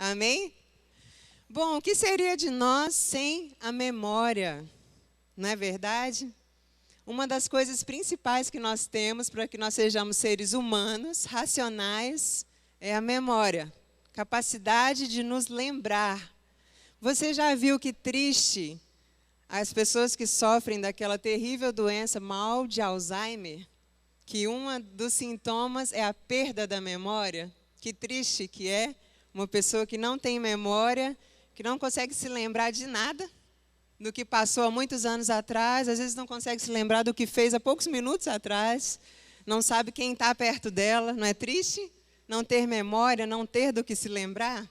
Amém? Bom, o que seria de nós sem a memória? Não é verdade? Uma das coisas principais que nós temos para que nós sejamos seres humanos, racionais, é a memória. Capacidade de nos lembrar. Você já viu que triste as pessoas que sofrem daquela terrível doença mal de Alzheimer? Que um dos sintomas é a perda da memória? Que triste que é uma pessoa que não tem memória, que não consegue se lembrar de nada, do que passou há muitos anos atrás, às vezes não consegue se lembrar do que fez há poucos minutos atrás, não sabe quem está perto dela. Não é triste? Não ter memória, não ter do que se lembrar?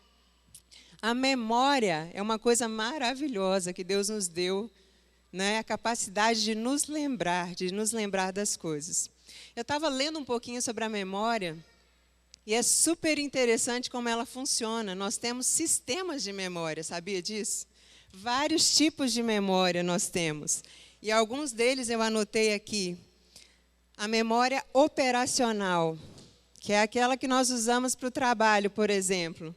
A memória é uma coisa maravilhosa que Deus nos deu, né? A capacidade de nos lembrar das coisas. Eu estava lendo um pouquinho sobre a memória e é super interessante como ela funciona. Nós temos sistemas de memória, sabia disso? Vários tipos de memória nós temos. E alguns deles eu anotei aqui. A memória operacional, que é aquela que nós usamos para o trabalho, por exemplo.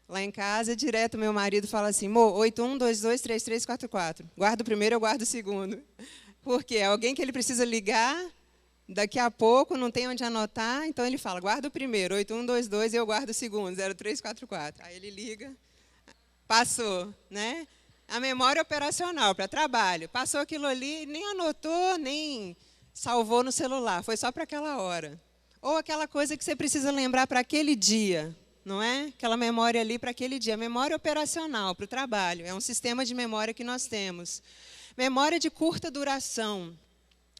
Lá em casa, direto, meu marido fala assim: Mô, 81223344. Guarda o primeiro, eu guardo o segundo. Por quê? Alguém que ele precisa ligar, daqui a pouco, não tem onde anotar, então ele fala: guarda o primeiro, 8122, e eu guardo o segundo, 0344. Aí ele liga, passou, né? A memória operacional para trabalho. Passou aquilo ali, nem anotou, nem salvou no celular. Foi só para aquela hora. Ou aquela coisa que você precisa lembrar para aquele dia, não é? Aquela memória ali para aquele dia. Memória operacional para o trabalho. É um sistema de memória que nós temos. Memória de curta duração.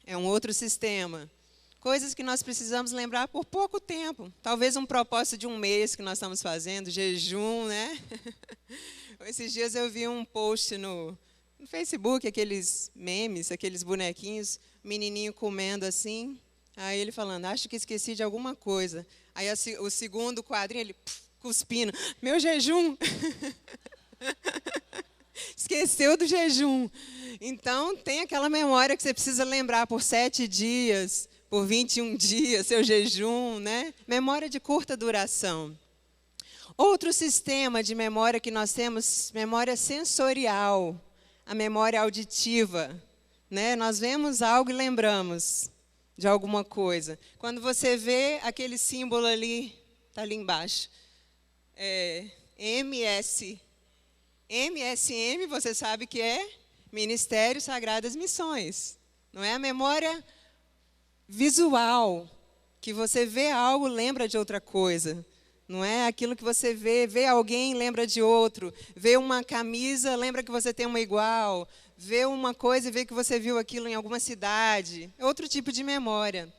É um outro sistema. Coisas que nós precisamos lembrar por pouco tempo. Talvez um propósito de um mês que nós estamos fazendo, jejum, né? Esses dias eu vi um post no Facebook, aqueles memes, aqueles bonequinhos, menininho comendo assim. Aí ele falando: acho que esqueci de alguma coisa. Aí o segundo quadrinho, ele cuspindo: meu jejum! Esqueceu do jejum. Então, tem aquela memória que você precisa lembrar por 7 dias, por 21 dias, seu jejum, né? Memória de curta duração. Outro sistema de memória que nós temos, memória sensorial, a memória auditiva, né? Nós vemos algo e lembramos de alguma coisa. Quando você vê aquele símbolo ali, está ali embaixo, MSM, você sabe que é Ministério Sagradas Missões. Não é a memória visual, que você vê algo, lembra de outra coisa. Não é aquilo que você vê alguém, lembra de outro. Vê uma camisa, lembra que você tem uma igual. Vê uma coisa e vê que você viu aquilo em alguma cidade. É outro tipo de memória.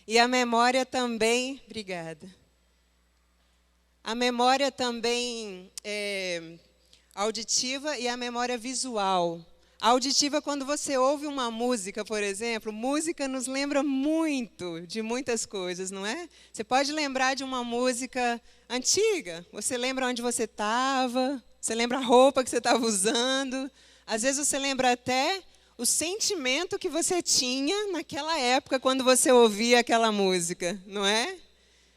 E a memória também... Obrigada. A memória também é auditiva e a memória visual. A auditiva, quando você ouve uma música, por exemplo, música nos lembra muito de muitas coisas, não é? Você pode lembrar de uma música antiga, você lembra onde você estava, você lembra a roupa que você estava usando, às vezes você lembra até o sentimento que você tinha naquela época quando você ouvia aquela música, não é?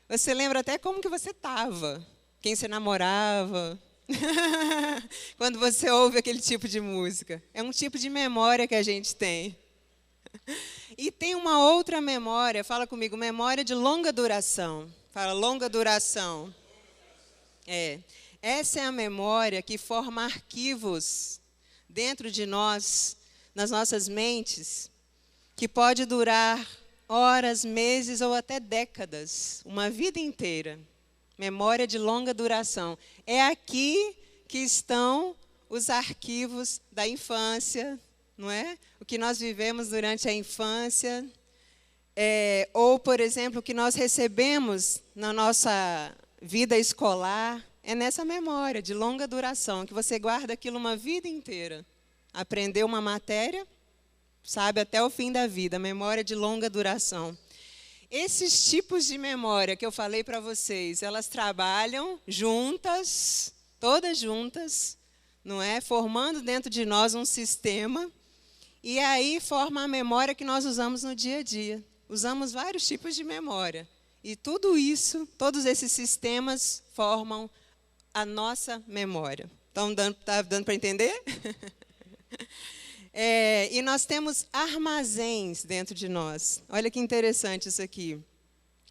Você lembra até como que você estava, quem você namorava, quando você ouve aquele tipo de música. É um tipo de memória que a gente tem. E tem uma outra memória, fala comigo, memória de longa duração. Fala, longa duração. Essa é a memória que forma arquivos dentro de nós, nas nossas mentes, que pode durar horas, meses ou até décadas, uma vida inteira. Memória de longa duração. É aqui que estão os arquivos da infância, não é? O que nós vivemos durante a infância. Ou, por exemplo, o que nós recebemos na nossa vida escolar. É nessa memória de longa duração, que você guarda aquilo uma vida inteira. Aprendeu uma matéria, sabe, até o fim da vida. Memória de longa duração. Esses tipos de memória que eu falei para vocês, elas trabalham juntas, todas juntas, não é? Formando dentro de nós um sistema, e aí forma a memória que nós usamos no dia a dia. Usamos vários tipos de memória. E tudo isso, todos esses sistemas formam a nossa memória. Então, tá dando para entender? E nós temos armazéns dentro de nós. Olha que interessante isso aqui.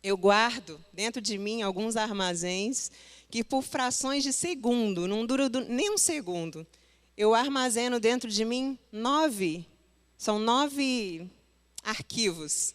Eu guardo dentro de mim alguns armazéns que por frações de segundo, não dura nem um segundo, eu armazeno dentro de mim 9. São 9 arquivos.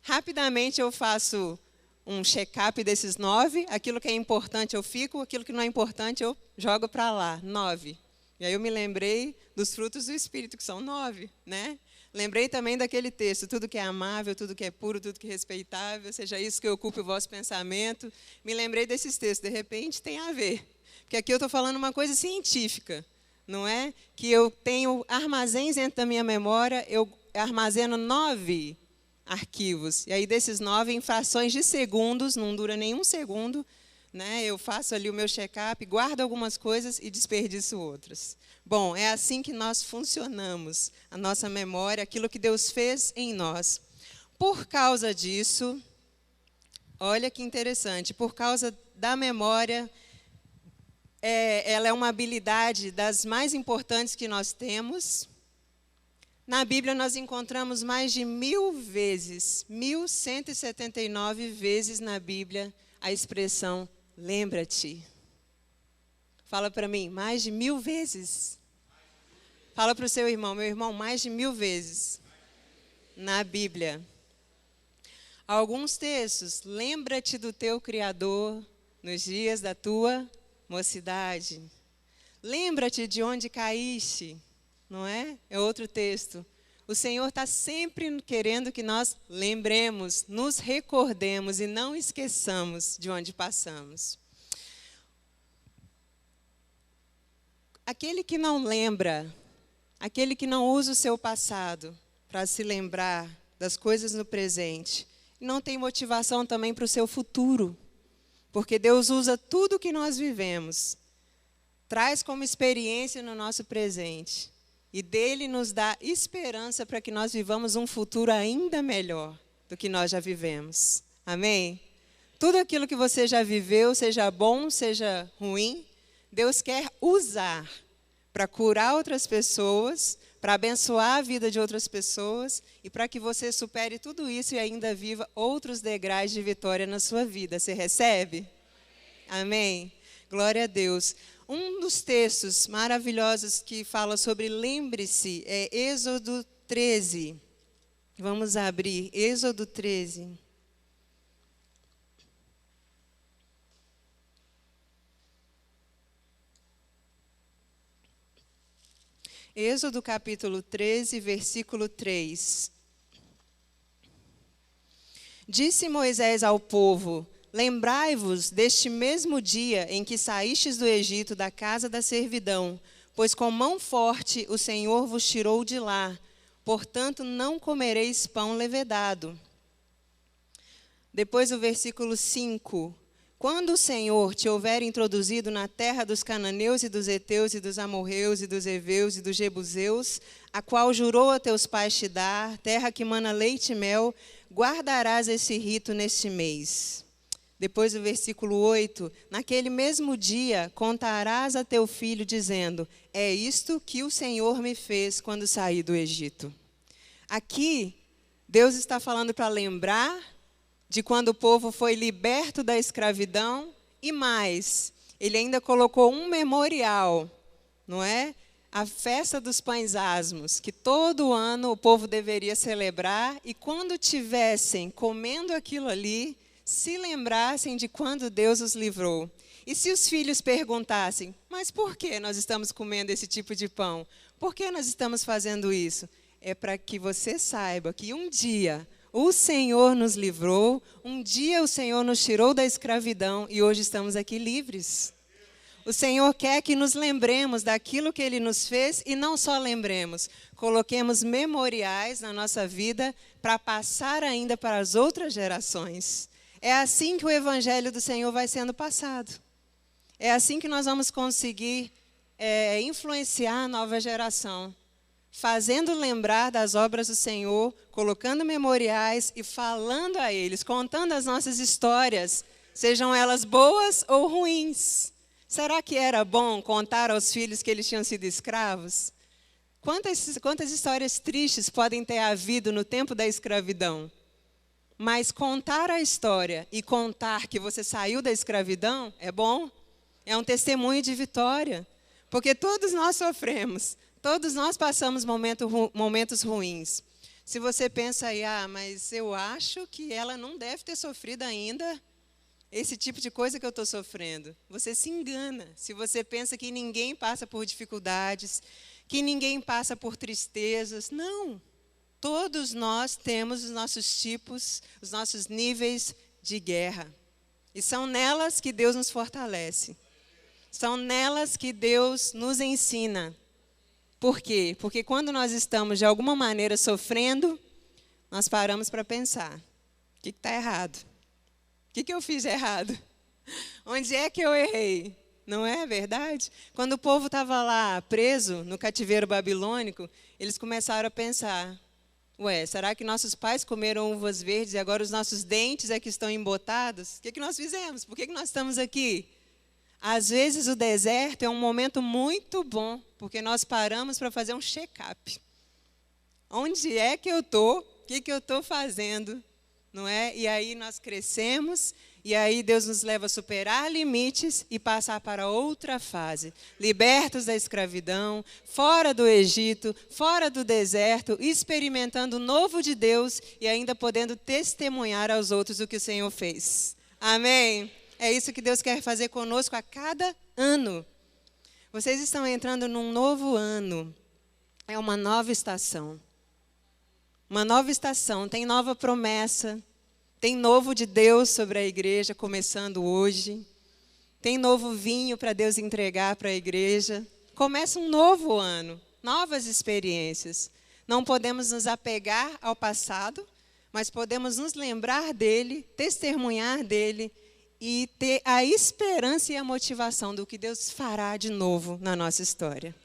Rapidamente eu faço um check-up desses 9. Aquilo que é importante eu fico, aquilo que não é importante eu jogo para lá. 9. E aí eu me lembrei dos frutos do Espírito, que são 9, né? Lembrei também daquele texto, tudo que é amável, tudo que é puro, tudo que é respeitável, seja isso que ocupe o vosso pensamento. Me lembrei desses textos, de repente tem a ver. Porque aqui eu estou falando uma coisa científica, não é? Que eu tenho armazéns dentro da minha memória, eu armazeno 9 arquivos. E aí desses 9, em frações de segundos, não dura nenhum segundo, né? Eu faço ali o meu check-up, guardo algumas coisas e desperdiço outras. Bom, é assim que nós funcionamos, a nossa memória, aquilo que Deus fez em nós. Por causa disso, olha que interessante, por causa da memória, ela é uma habilidade das mais importantes que nós temos. Na Bíblia nós encontramos mais de 1000 vezes, 1179 vezes na Bíblia, a expressão lembra-te. Fala para mim, mais de 1000 vezes. Fala para o seu irmão, meu irmão, mais de 1000 vezes na Bíblia. Alguns textos, lembra-te do teu Criador nos dias da tua mocidade. Lembra-te de onde caíste, não é? É outro texto. O Senhor está sempre querendo que nós lembremos, nos recordemos e não esqueçamos de onde passamos. Aquele que não lembra, aquele que não usa o seu passado para se lembrar das coisas no presente, não tem motivação também para o seu futuro. Porque Deus usa tudo que nós vivemos, traz como experiência no nosso presente. E dele nos dá esperança para que nós vivamos um futuro ainda melhor do que nós já vivemos. Amém? Tudo aquilo que você já viveu, seja bom, seja ruim, Deus quer usar para curar outras pessoas, para abençoar a vida de outras pessoas e para que você supere tudo isso e ainda viva outros degraus de vitória na sua vida. Você recebe? Amém? Glória a Deus. Um dos textos maravilhosos que fala sobre lembre-se é Êxodo 13. Vamos abrir Êxodo 13. Êxodo capítulo 13, versículo 3. Disse Moisés ao povo: lembrai-vos deste mesmo dia em que saístes do Egito da casa da servidão, pois com mão forte o Senhor vos tirou de lá, portanto não comereis pão levedado. Depois o versículo 5. Quando o Senhor te houver introduzido na terra dos cananeus e dos heteus e dos amorreus e dos heveus e dos jebuseus, a qual jurou a teus pais te dar, terra que mana leite e mel, guardarás esse rito neste mês. Depois o versículo 8, naquele mesmo dia contarás a teu filho dizendo, é isto que o Senhor me fez quando saí do Egito. Aqui, Deus está falando para lembrar de quando o povo foi liberto da escravidão e mais, ele ainda colocou um memorial, não é? A festa dos pães asmos, que todo ano o povo deveria celebrar e quando tivessem comendo aquilo ali, se lembrassem de quando Deus os livrou. E se os filhos perguntassem, mas por que nós estamos comendo esse tipo de pão? Por que nós estamos fazendo isso? É para que você saiba que um dia o Senhor nos livrou, um dia o Senhor nos tirou da escravidão e hoje estamos aqui livres. O Senhor quer que nos lembremos daquilo que Ele nos fez e não só lembremos, coloquemos memoriais na nossa vida para passar ainda para as outras gerações. É assim que o Evangelho do Senhor vai sendo passado. É assim que nós vamos conseguir influenciar a nova geração. Fazendo lembrar das obras do Senhor, colocando memoriais e falando a eles, contando as nossas histórias, sejam elas boas ou ruins, Será que era bom contar aos filhos que eles tinham sido escravos? Quantas histórias tristes podem ter havido no tempo da escravidão? Mas contar a história e contar que você saiu da escravidão é bom? É um testemunho de vitória. Porque todos nós sofremos, todos nós passamos momentos ruins. Se você pensa aí, mas eu acho que ela não deve ter sofrido ainda esse tipo de coisa que eu estou sofrendo. Você se engana se você pensa que ninguém passa por dificuldades, que ninguém passa por tristezas. Não. Todos nós temos os nossos tipos, os nossos níveis de guerra. E são nelas que Deus nos fortalece. São nelas que Deus nos ensina. Por quê? Porque quando nós estamos, de alguma maneira, sofrendo, nós paramos para pensar. O que está errado? O que eu fiz errado? Onde é que eu errei? Não é verdade? Quando o povo estava lá preso no cativeiro babilônico, eles começaram a pensar, será que nossos pais comeram uvas verdes e agora os nossos dentes é que estão embotados? O que nós fizemos? Por que nós estamos aqui? Às vezes o deserto é um momento muito bom, porque nós paramos para fazer um check-up. Onde é que eu estou? O que eu estou fazendo? Não é? E aí nós crescemos, e aí Deus nos leva a superar limites e passar para outra fase. Libertos da escravidão, fora do Egito, fora do deserto, experimentando o novo de Deus e ainda podendo testemunhar aos outros o que o Senhor fez. Amém? É isso que Deus quer fazer conosco a cada ano. Vocês estão entrando num novo ano. É uma nova estação. Uma nova estação, tem nova promessa, tem novo de Deus sobre a igreja, começando hoje. Tem novo vinho para Deus entregar para a igreja. Começa um novo ano, novas experiências. Não podemos nos apegar ao passado, mas podemos nos lembrar dele, testemunhar dele e ter a esperança e a motivação do que Deus fará de novo na nossa história.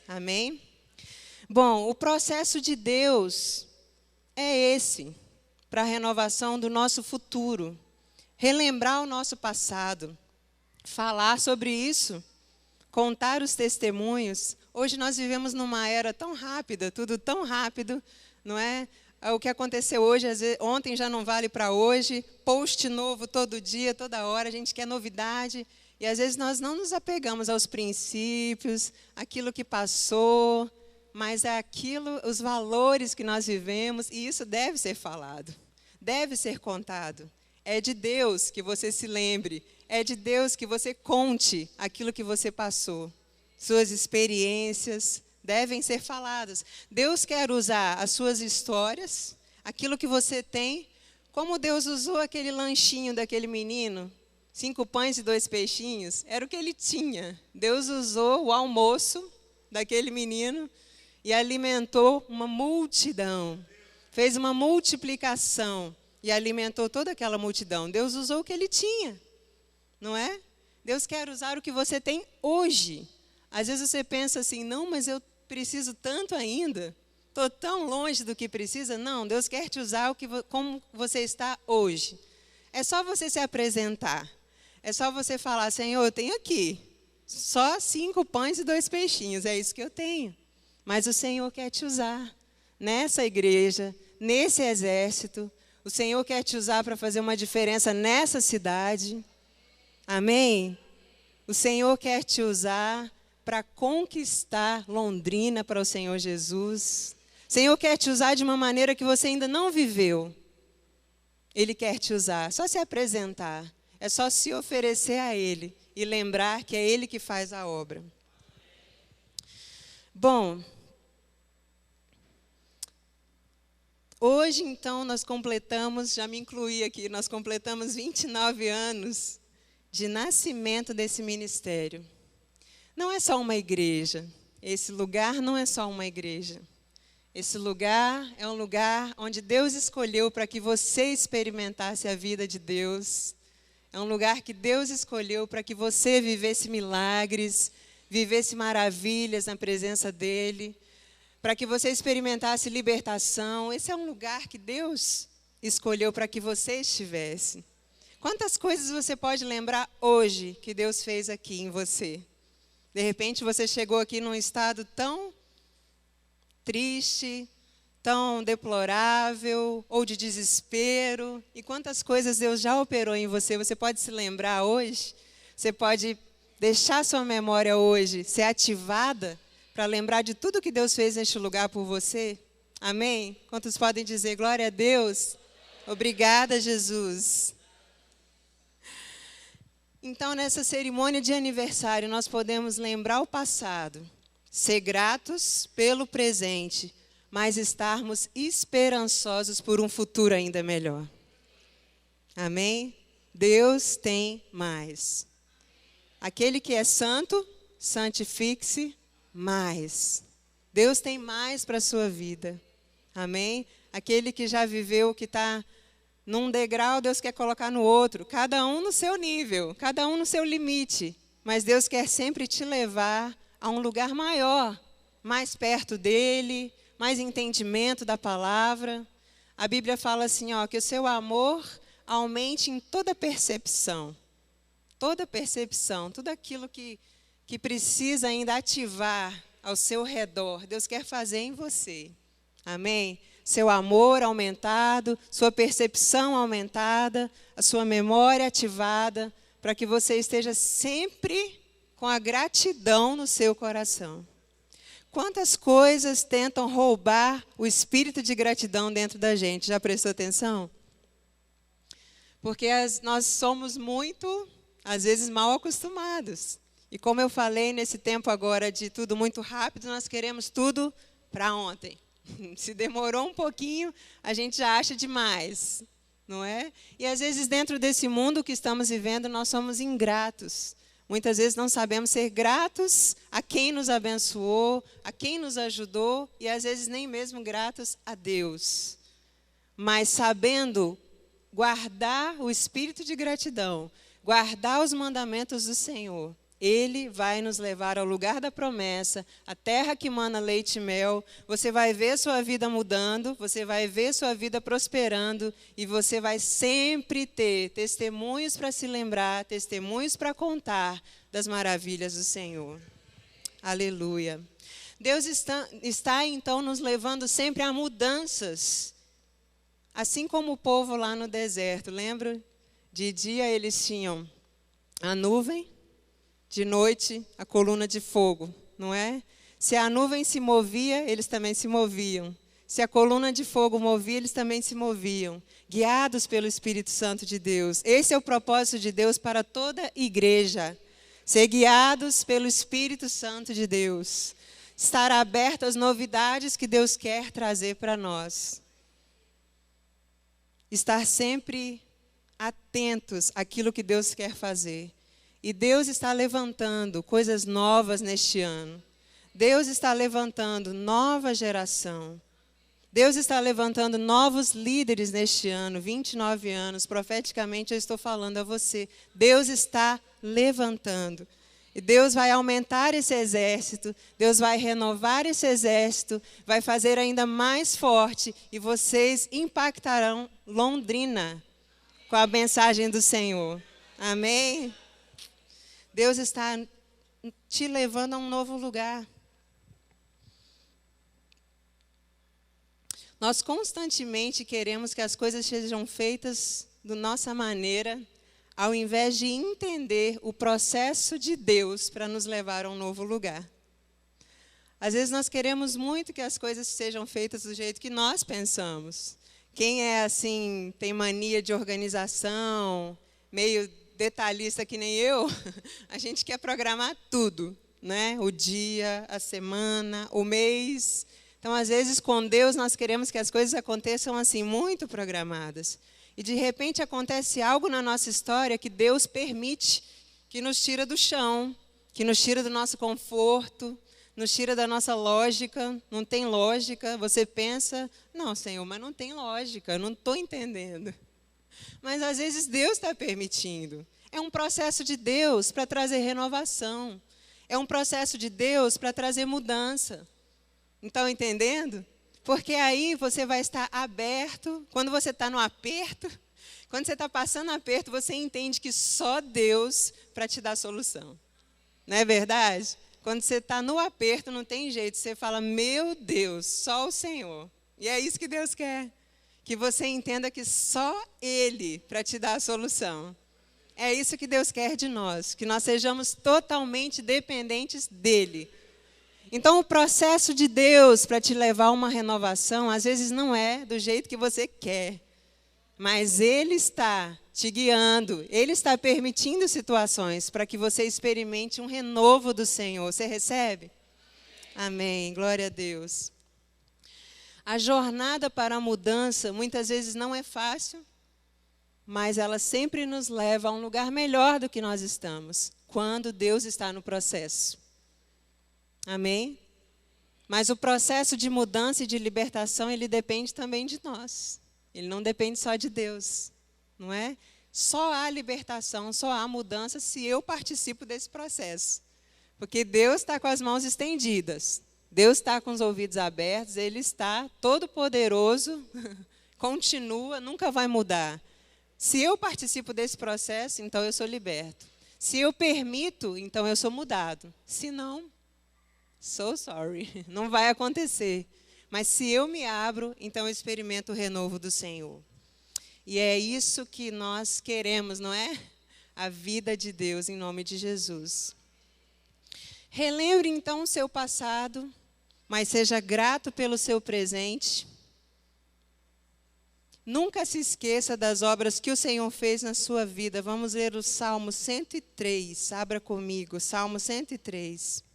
Amém? Bom, o processo de Deus é esse, para a renovação do nosso futuro. Relembrar o nosso passado, falar sobre isso, contar os testemunhos. Hoje nós vivemos numa era tão rápida, tudo tão rápido, não é? O que aconteceu hoje, às vezes, ontem já não vale para hoje, post novo todo dia, toda hora, a gente quer novidade. E às vezes nós não nos apegamos aos princípios, aquilo que passou, mas é aquilo, os valores que nós vivemos, e isso deve ser falado, deve ser contado. É de Deus que você se lembre, é de Deus que você conte aquilo que você passou. Suas experiências devem ser faladas. Deus quer usar as suas histórias, aquilo que você tem, como Deus usou aquele lanchinho daquele menino, 5 pães e 2 peixinhos, era o que ele tinha. Deus usou o almoço daquele menino e alimentou uma multidão. Fez uma multiplicação e alimentou toda aquela multidão. Deus usou o que ele tinha, não é? Deus quer usar o que você tem hoje. Às vezes você pensa assim, não, mas eu preciso tanto ainda. Estou tão longe do que precisa. Não, Deus quer te usar como você está hoje. É só você se apresentar. É só você falar, Senhor, eu tenho aqui só 5 pães e 2 peixinhos. É isso que eu tenho. Mas o Senhor quer te usar nessa igreja, nesse exército. O Senhor quer te usar para fazer uma diferença nessa cidade. Amém? O Senhor quer te usar para conquistar Londrina para o Senhor Jesus. O Senhor quer te usar de uma maneira que você ainda não viveu. Ele quer te usar. Só se apresentar. É só se oferecer a Ele e lembrar que é Ele que faz a obra. Bom, hoje então nós completamos, já me incluí aqui, nós completamos 29 anos de nascimento desse ministério. Não é só uma igreja, esse lugar não é só uma igreja. Esse lugar é um lugar onde Deus escolheu para que você experimentasse a vida de Deus. É um lugar que Deus escolheu para que você vivesse milagres, vivesse maravilhas na presença dEle, para que você experimentasse libertação. Esse é um lugar que Deus escolheu para que você estivesse. Quantas coisas você pode lembrar hoje que Deus fez aqui em você? De repente você chegou aqui num estado tão triste, tão deplorável, ou de desespero. E quantas coisas Deus já operou em você? Você pode se lembrar hoje? Você pode deixar sua memória hoje ser ativada para lembrar de tudo que Deus fez neste lugar por você? Amém? Quantos podem dizer glória a Deus? Obrigada, Jesus. Então, nessa cerimônia de aniversário, nós podemos lembrar o passado, ser gratos pelo presente, mas estarmos esperançosos por um futuro ainda melhor. Amém? Deus tem mais. Aquele que é santo, santifique-se mais. Deus tem mais para a sua vida. Amém? Aquele que já viveu, que está num degrau, Deus quer colocar no outro. Cada um no seu nível, cada um no seu limite. Mas Deus quer sempre te levar a um lugar maior, mais perto dEle, mais entendimento da palavra. A Bíblia fala assim, ó, que o seu amor aumente em toda percepção. Toda percepção, tudo aquilo que precisa ainda ativar ao seu redor, Deus quer fazer em você. Amém? Seu amor aumentado, sua percepção aumentada, a sua memória ativada, para que você esteja sempre com a gratidão no seu coração. Quantas coisas tentam roubar o espírito de gratidão dentro da gente? Já prestou atenção? Porque nós somos muito, às vezes, mal acostumados. E como eu falei, nesse tempo agora de tudo muito rápido, nós queremos tudo para ontem. Se demorou um pouquinho, a gente já acha demais, não é? E às vezes dentro desse mundo que estamos vivendo, nós somos ingratos. Muitas vezes não sabemos ser gratos a quem nos abençoou, a quem nos ajudou, e às vezes nem mesmo gratos a Deus. Mas sabendo guardar o espírito de gratidão, guardar os mandamentos do Senhor, Ele vai nos levar ao lugar da promessa, a terra que mana leite e mel. Você vai ver sua vida mudando, você vai ver sua vida prosperando, e você vai sempre ter testemunhos para se lembrar, testemunhos para contar das maravilhas do Senhor. Aleluia. Deus está então nos levando sempre a mudanças, assim como o povo lá no deserto. Lembra? De dia eles tinham a nuvem, de noite, a coluna de fogo, não é? Se a nuvem se movia, eles também se moviam. Se a coluna de fogo movia, eles também se moviam, guiados pelo Espírito Santo de Deus. Esse é o propósito de Deus para toda igreja. Ser guiados pelo Espírito Santo de Deus. Estar aberto às novidades que Deus quer trazer para nós. Estar sempre atentos àquilo que Deus quer fazer. E Deus está levantando coisas novas neste ano. Deus está levantando nova geração. Deus está levantando novos líderes neste ano, 29 anos. Profeticamente eu estou falando a você. Deus está levantando. E Deus vai aumentar esse exército. Deus vai renovar esse exército. Vai fazer ainda mais forte. E vocês impactarão Londrina com a mensagem do Senhor. Amém? Deus está te levando a um novo lugar. Nós constantemente queremos que as coisas sejam feitas da nossa maneira, ao invés de entender o processo de Deus para nos levar a um novo lugar. Às vezes nós queremos muito que as coisas sejam feitas do jeito que nós pensamos. Quem é assim, tem mania de organização, meio detalhista que nem eu, a gente quer programar tudo, né? O dia, a semana, o mês. Então, às vezes, com Deus, nós queremos que as coisas aconteçam assim, muito programadas. E, de repente, acontece algo na nossa história que Deus permite, que nos tira do chão, que nos tira do nosso conforto, nos tira da nossa lógica. Não tem lógica. Você pensa, não, Senhor, mas não tem lógica, eu não estou entendendo. Mas, às vezes, Deus está permitindo. É um processo de Deus para trazer renovação. É um processo de Deus para trazer mudança. Estão entendendo? Porque aí você vai estar aberto, quando você está no aperto, Quando você está passando aperto, você entende que só Deus para te dar solução. Não é verdade? Quando você está no aperto, não tem jeito. Você fala, meu Deus, só o Senhor. E é isso que Deus quer. Que você entenda que só Ele para te dar a solução. É isso que Deus quer de nós. Que nós sejamos totalmente dependentes dEle. Então, o processo de Deus para te levar a uma renovação, às vezes não é do jeito que você quer. Mas Ele está te guiando, Ele está permitindo situações para que você experimente um renovo do Senhor. Você recebe? Amém. Glória a Deus. A jornada para a mudança muitas vezes não é fácil, mas ela sempre nos leva a um lugar melhor do que nós estamos, quando Deus está no processo. Amém? Mas o processo de mudança e de libertação, ele depende também de nós. Ele não depende só de Deus, não é? Só há libertação, só há mudança se eu participo desse processo. Porque Deus está com as mãos estendidas, Deus está com os ouvidos abertos, Ele está todo poderoso, continua, nunca vai mudar. Se eu participo desse processo, então eu sou liberto. Se eu permito, então eu sou mudado. Se não, so sorry, não vai acontecer. Mas se eu me abro, então eu experimento o renovo do Senhor. E é isso que nós queremos, não é? A vida de Deus em nome de Jesus. Relembre então o seu passado, mas seja grato pelo seu presente. Nunca se esqueça das obras que o Senhor fez na sua vida. Vamos ler o Salmo 103. Abra comigo, Salmo 103.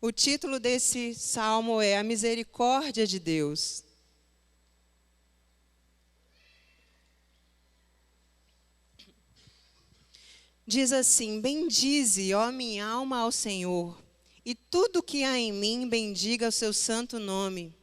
O título desse salmo é A Misericórdia de Deus. Diz assim: bendize, ó minha alma, ao Senhor, e tudo que há em mim bendiga o seu santo nome.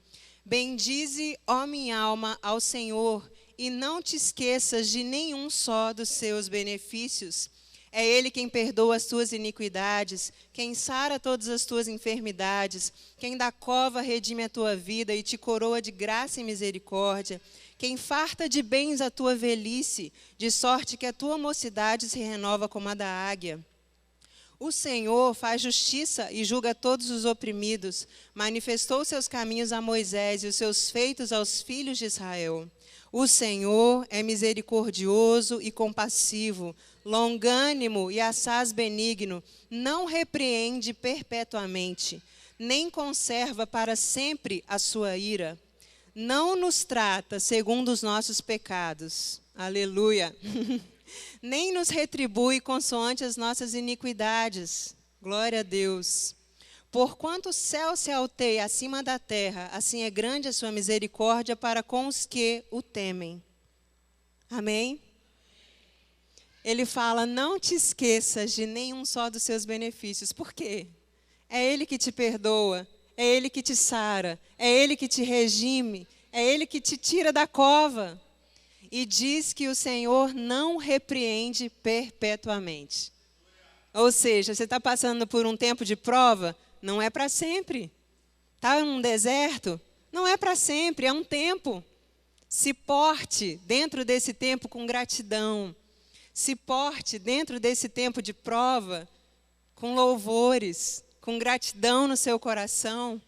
Bendize, ó minha alma, ao Senhor, e não te esqueças de nenhum só dos seus benefícios. É Ele quem perdoa as tuas iniquidades, quem sara todas as tuas enfermidades, quem da cova redime a tua vida e te coroa de graça e misericórdia, quem farta de bens a tua velhice, de sorte que a tua mocidade se renova como a da águia. O Senhor faz justiça e julga todos os oprimidos, manifestou seus caminhos a Moisés e os seus feitos aos filhos de Israel. O Senhor é misericordioso e compassivo, longânimo e assaz benigno, não repreende perpetuamente, nem conserva para sempre a sua ira. Não nos trata segundo os nossos pecados. Aleluia. Nem nos retribui consoante as nossas iniquidades. Glória a Deus. Porquanto o céu se alteia acima da terra, assim é grande a sua misericórdia para com os que o temem. Amém? Ele fala, não te esqueças de nenhum só dos seus benefícios. Por quê? É Ele que te perdoa, é Ele que te sara, é Ele que te regime, é Ele que te tira da cova. E diz que o Senhor não repreende perpetuamente. Ou seja, você está passando por um tempo de prova, não é para sempre. Está em um deserto, não é para sempre, é um tempo. Se porte dentro desse tempo com gratidão. Se porte dentro desse tempo de prova com louvores, com gratidão no seu coração.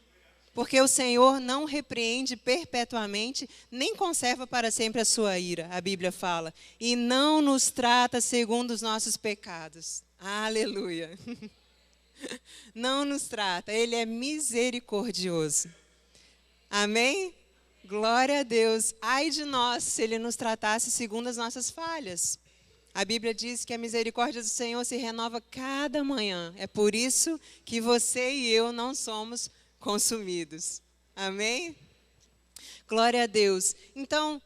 Porque o Senhor não repreende perpetuamente, nem conserva para sempre a sua ira, a Bíblia fala. E não nos trata segundo os nossos pecados. Aleluia. Não nos trata, Ele é misericordioso. Amém? Glória a Deus. Ai de nós se Ele nos tratasse segundo as nossas falhas. A Bíblia diz que a misericórdia do Senhor se renova cada manhã. É por isso que você e eu não somos consumidos. Amém? Glória a Deus. Então,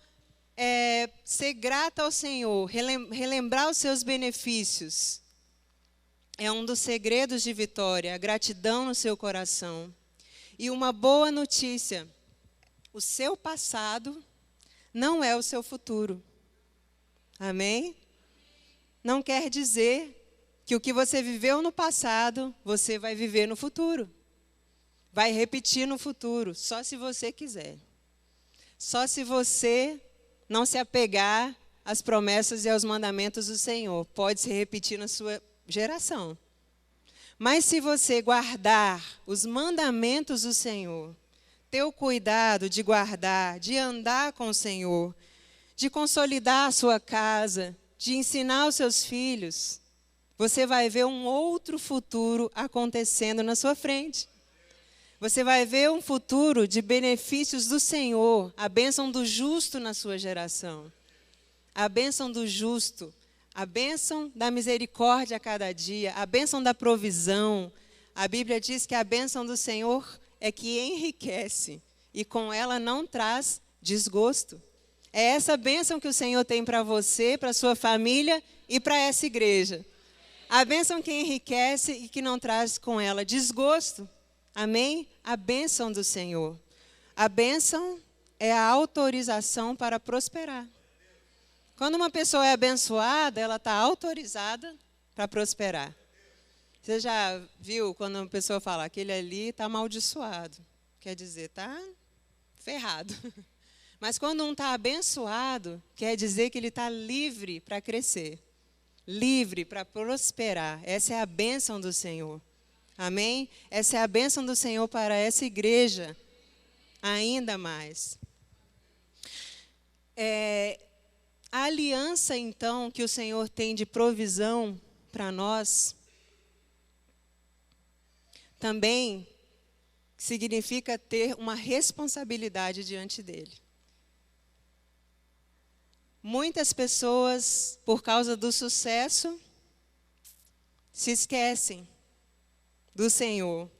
ser grata ao Senhor, relembrar os seus benefícios, é um dos segredos de vitória, a gratidão no seu coração. E uma boa notícia, o seu passado não é o seu futuro. Amém? Não quer dizer que o que você viveu no passado, você vai viver no futuro. Vai repetir no futuro, só se você quiser. só se você não se apegar às promessas e aos mandamentos do Senhor. Pode se repetir na sua geração. Mas se você guardar os mandamentos do Senhor, ter o cuidado de guardar, de andar com o Senhor, de consolidar a sua casa, de ensinar os seus filhos, você vai ver um outro futuro acontecendo na sua frente. Você vai ver um futuro de benefícios do Senhor, a bênção do justo na sua geração. A bênção do justo, a bênção da misericórdia a cada dia, a bênção da provisão. A Bíblia diz que a bênção do Senhor é que enriquece e com ela não traz desgosto. É essa bênção que o Senhor tem para você, para a sua família e para essa igreja. A bênção que enriquece e que não traz com ela desgosto. Amém? A bênção do Senhor. A bênção é a autorização para prosperar. Quando uma pessoa é abençoada, ela está autorizada para prosperar. Você já viu quando uma pessoa fala, aquele ali está amaldiçoado? Quer dizer, está ferrado. Mas quando um está abençoado, quer dizer que ele está livre para crescer. Livre para prosperar. Essa é a bênção do Senhor. Amém? Essa é a bênção do Senhor para essa igreja. Ainda mais. A aliança, então, que o Senhor tem de provisão para nós, também significa ter uma responsabilidade diante dele. Muitas pessoas, por causa do sucesso, se esquecem do Senhor.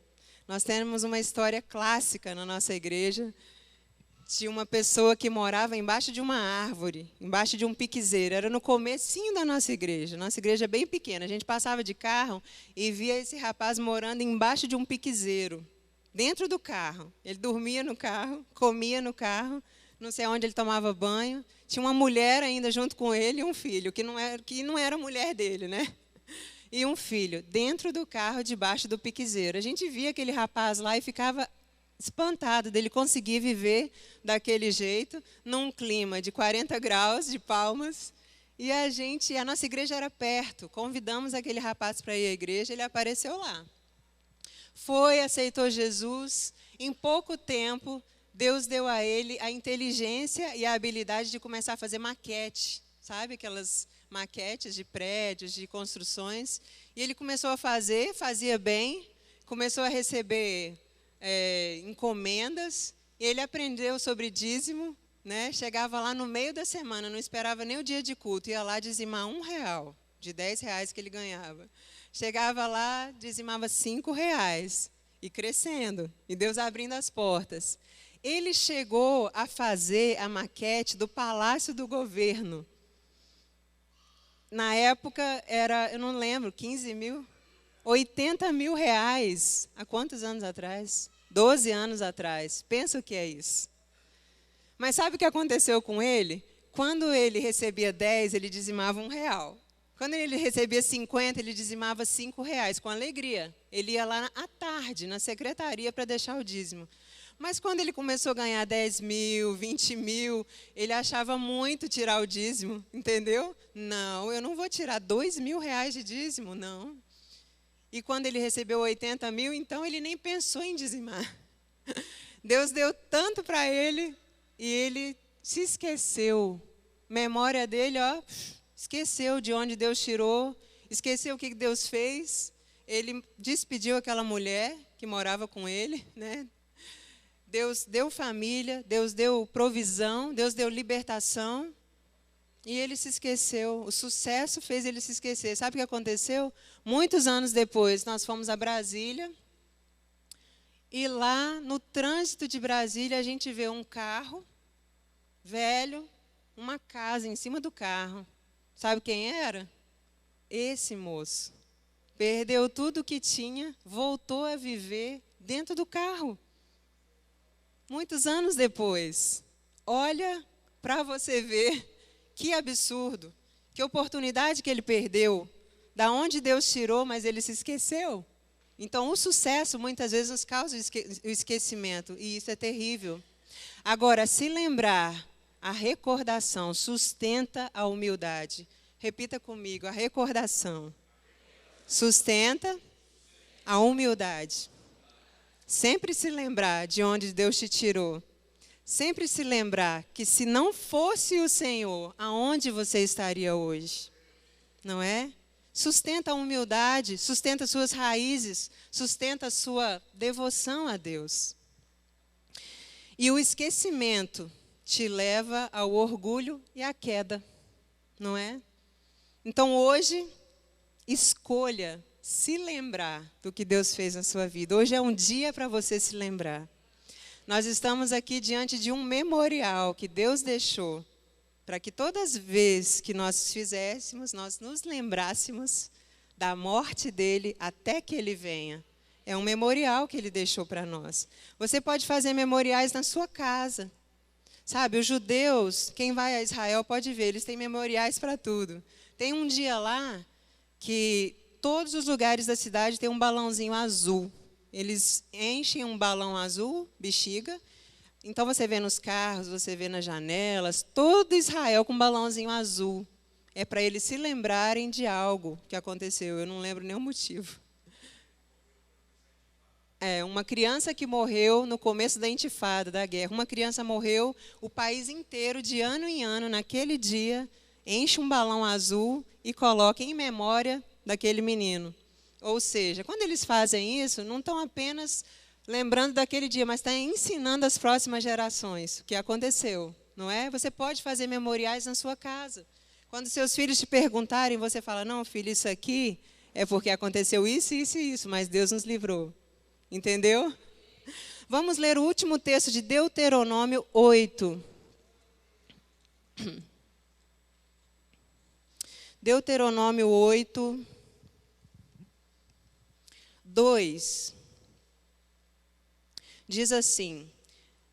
Nós temos uma história clássica na nossa igreja de uma pessoa que morava embaixo de uma árvore, embaixo de um piquezeiro. Era no comecinho da nossa igreja. Nossa igreja é bem pequena. A gente passava de carro e via esse rapaz morando embaixo de um piquezeiro, dentro do carro. Ele dormia no carro, comia no carro, não sei onde ele tomava banho. Tinha uma mulher ainda junto com ele e um filho, que não era mulher dele, né? E um filho, dentro do carro, debaixo do piquezeiro. A gente via aquele rapaz lá e ficava espantado dele conseguir viver daquele jeito, num clima de 40 graus, de Palmas. E a nossa igreja era perto. Convidamos aquele rapaz para ir à igreja, ele apareceu lá. Foi, aceitou Jesus. Em pouco tempo, Deus deu a ele a inteligência e a habilidade de começar a fazer maquete. Sabe aquelas maquetes de prédios, de construções? E ele começou a fazer, fazia bem, começou a receber encomendas. E ele aprendeu sobre dízimo, né? Chegava lá no meio da semana, não esperava nem o dia de culto, ia lá dizimar R$1, de R$10 que ele ganhava. Chegava lá, dizimava R$5, e crescendo, e Deus abrindo as portas. Ele chegou a fazer a maquete do Palácio do Governo. Na época era, eu não lembro, 15 mil? 80 mil reais. Há quantos anos atrás? 12 anos atrás. Pensa o que é isso. Mas sabe o que aconteceu com ele? Quando ele recebia 10, ele dizimava R$1. Quando ele recebia 50, ele dizimava R$5, com alegria. Ele ia lá à tarde, na secretaria, para deixar o dízimo. Mas quando ele começou a ganhar 10 mil, 20 mil, ele achava muito tirar o dízimo, entendeu? Não, eu não vou tirar R$2.000 de dízimo, não. E quando ele recebeu 80 mil, então ele nem pensou em dizimar. Deus deu tanto para ele e ele se esqueceu. Memória dele, esqueceu de onde Deus tirou, esqueceu o que Deus fez. Ele despediu aquela mulher que morava com ele, né? Deus deu família, Deus deu provisão, Deus deu libertação. E ele se esqueceu. O sucesso fez ele se esquecer. Sabe o que aconteceu? Muitos anos depois, nós fomos a Brasília. E lá, no trânsito de Brasília, a gente vê um carro velho, uma casa em cima do carro. Sabe quem era? Esse moço. Perdeu tudo o que tinha, voltou a viver dentro do carro. Muitos anos depois. Olha para você ver que absurdo, que oportunidade que ele perdeu, da onde Deus tirou, mas ele se esqueceu. Então, o sucesso muitas vezes nos causa o esquecimento, e isso é terrível. Agora, se lembrar, a recordação sustenta a humildade. Repita comigo, a recordação sustenta a humildade. Sempre se lembrar de onde Deus te tirou. Sempre se lembrar que se não fosse o Senhor, aonde você estaria hoje? Não é? Sustenta a humildade, sustenta suas raízes, sustenta a sua devoção a Deus. E o esquecimento te leva ao orgulho e à queda, não é? Então hoje, escolha se lembrar do que Deus fez na sua vida. Hoje é um dia para você se lembrar. Nós estamos aqui diante de um memorial que Deus deixou para que todas as vezes que nós fizéssemos, nós nos lembrássemos da morte dele até que ele venha. É um memorial que ele deixou para nós. Você pode fazer memoriais na sua casa. Sabe, os judeus, quem vai a Israel pode ver, eles têm memoriais para tudo. Tem um dia lá que todos os lugares da cidade têm um balãozinho azul. Eles enchem um balão azul, bexiga. Então você vê nos carros, você vê nas janelas, todo Israel com um balãozinho azul. É para eles se lembrarem de algo que aconteceu. Eu não lembro nenhum motivo. Uma criança que morreu no começo da intifada, da guerra. Uma criança morreu, o país inteiro, de ano em ano, naquele dia, enche um balão azul e coloca em memória daquele menino. Ou seja, quando eles fazem isso, não estão apenas lembrando daquele dia, mas estão ensinando as próximas gerações o que aconteceu, não é? Você pode fazer memoriais na sua casa. Quando seus filhos te perguntarem, você fala, não, filho, isso aqui é porque aconteceu isso, isso e isso, mas Deus nos livrou. Entendeu? Vamos ler o último texto de Deuteronômio 8. Deuteronômio 8, 2. Diz assim: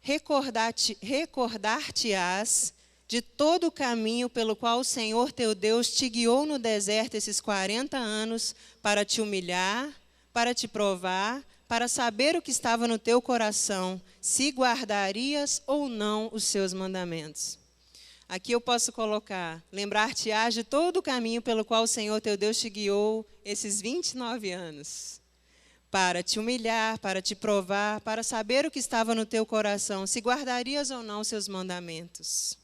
recordar-te-ás de todo o caminho pelo qual o Senhor teu Deus te guiou no deserto esses 40 anos para te humilhar, para te provar, para saber o que estava no teu coração, se guardarias ou não os seus mandamentos. Aqui eu posso colocar, lembrar-te-ás de todo o caminho pelo qual o Senhor teu Deus te guiou esses 29 anos, para te humilhar, para te provar, para saber o que estava no teu coração, se guardarias ou não os seus mandamentos.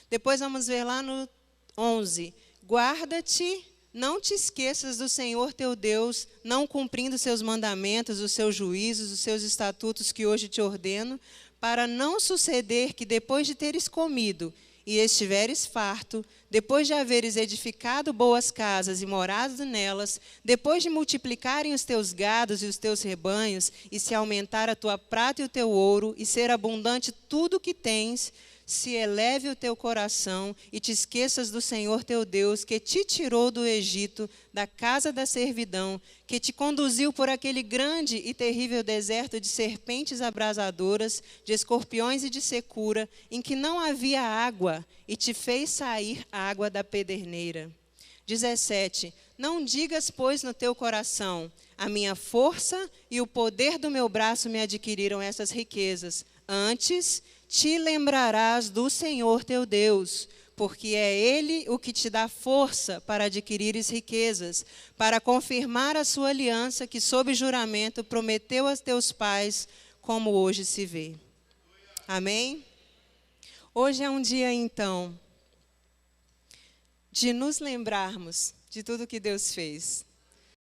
Depois vamos ver lá no 11, guarda-te, não te esqueças do Senhor teu Deus, não cumprindo os seus mandamentos, os seus juízos, os seus estatutos que hoje te ordeno, para não suceder que depois de teres comido e estiveres farto, depois de haveres edificado boas casas e morado nelas, depois de multiplicarem os teus gados e os teus rebanhos, e se aumentar a tua prata e o teu ouro, e ser abundante tudo o que tens, se eleve o teu coração e te esqueças do Senhor teu Deus, que te tirou do Egito, da casa da servidão, que te conduziu por aquele grande e terrível deserto de serpentes abrasadoras, de escorpiões e de secura, em que não havia água, e te fez sair água da pederneira. 17. Não digas, pois, no teu coração, a minha força e o poder do meu braço me adquiriram essas riquezas. Antes, te lembrarás do Senhor teu Deus, porque é Ele o que te dá força para adquirires riquezas, para confirmar a sua aliança que, sob juramento, prometeu a teus pais, como hoje se vê. Amém? Hoje é um dia, então, de nos lembrarmos de tudo que Deus fez.